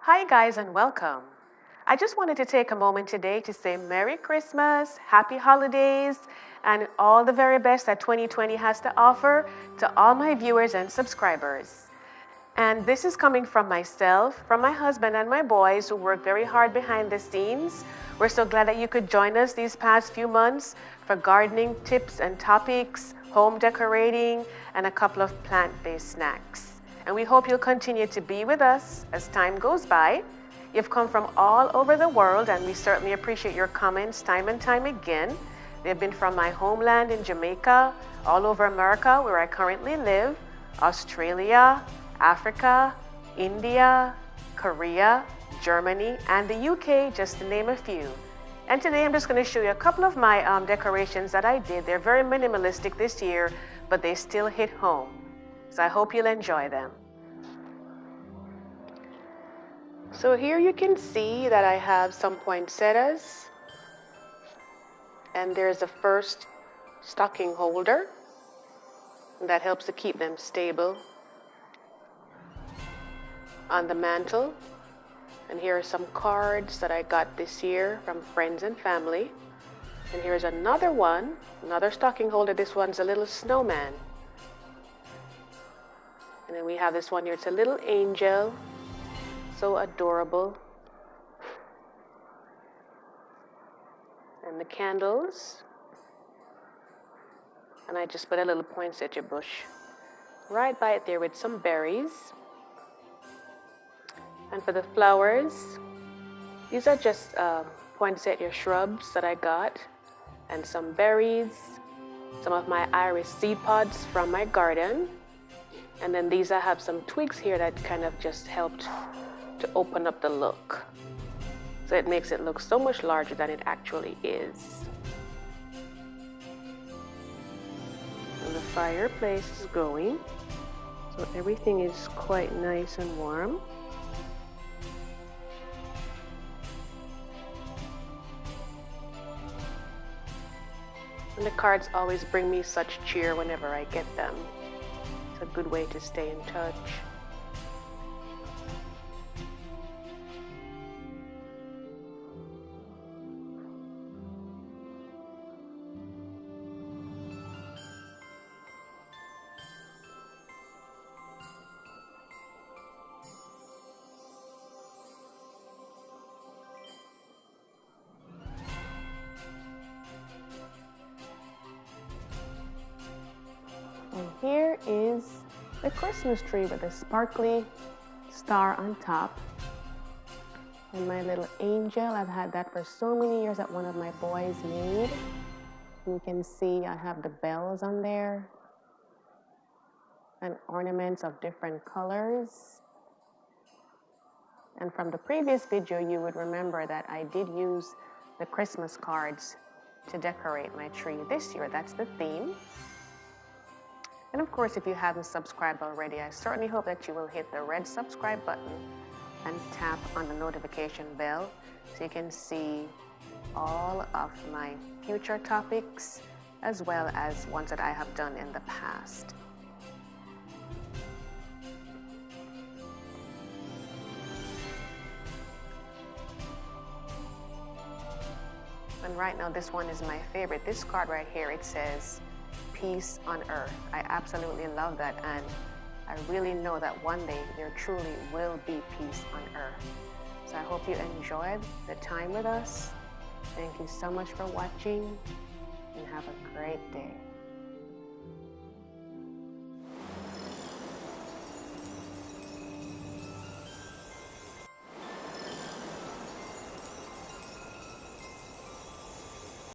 Hi, guys, and welcome. I just wanted to take a moment today to say Merry Christmas, Happy Holidays, and all the very best that 2020 has to offer to all my viewers and subscribers. And this is coming from myself, from my husband, and my boys who work very hard behind the scenes. We're so glad that you could join us these past few months for gardening tips and topics, home decorating, and a couple of plant-based snacks. And we hope you'll continue to be with us as time goes by. You've come from all over the world, and we certainly appreciate your comments time and time again. They've been from my homeland in Jamaica, all over America, where I currently live, Australia, Africa, India, Korea, Germany, and the UK, just to name a few. And today I'm just going to show you a couple of my decorations that I did. They're very minimalistic this year, but they still hit home. So I hope you'll enjoy them. So here you can see that I have some poinsettias, and there's a first stocking holder that helps to keep them stable on the mantle. And here are some cards that I got this year from friends and family. And here's another one, another stocking holder. This one's a little snowman. And then we have this one here. It's a little angel. So adorable. And the candles. And I just put a little poinsettia bush right by it there with some berries. And for the flowers, these are just poinsettia shrubs that I got, and some berries, some of my iris seed pods from my garden. And then these, I have some twigs here that kind of just helped to open up the look. So it makes it look so much larger than it actually is. And the fireplace is going, so everything is quite nice and warm. And the cards always bring me such cheer whenever I get them. It's a good way to stay in touch. And here is the Christmas tree with a sparkly star on top. And my little angel, I've had that for so many years that one of my boys made. You can see I have the bells on there and ornaments of different colors. And from the previous video, you would remember that I did use the Christmas cards to decorate my tree this year. That's the theme. And of course, if you haven't subscribed already, I certainly hope that you will hit the red subscribe button and tap on the notification bell so you can see all of my future topics as well as ones that I have done in the past. And right now, this one is my favorite. This card right here, it says, "Peace on Earth." I absolutely love that, and I really know that one day there truly will be peace on Earth. So I hope you enjoyed the time with us. Thank you so much for watching, and have a great day.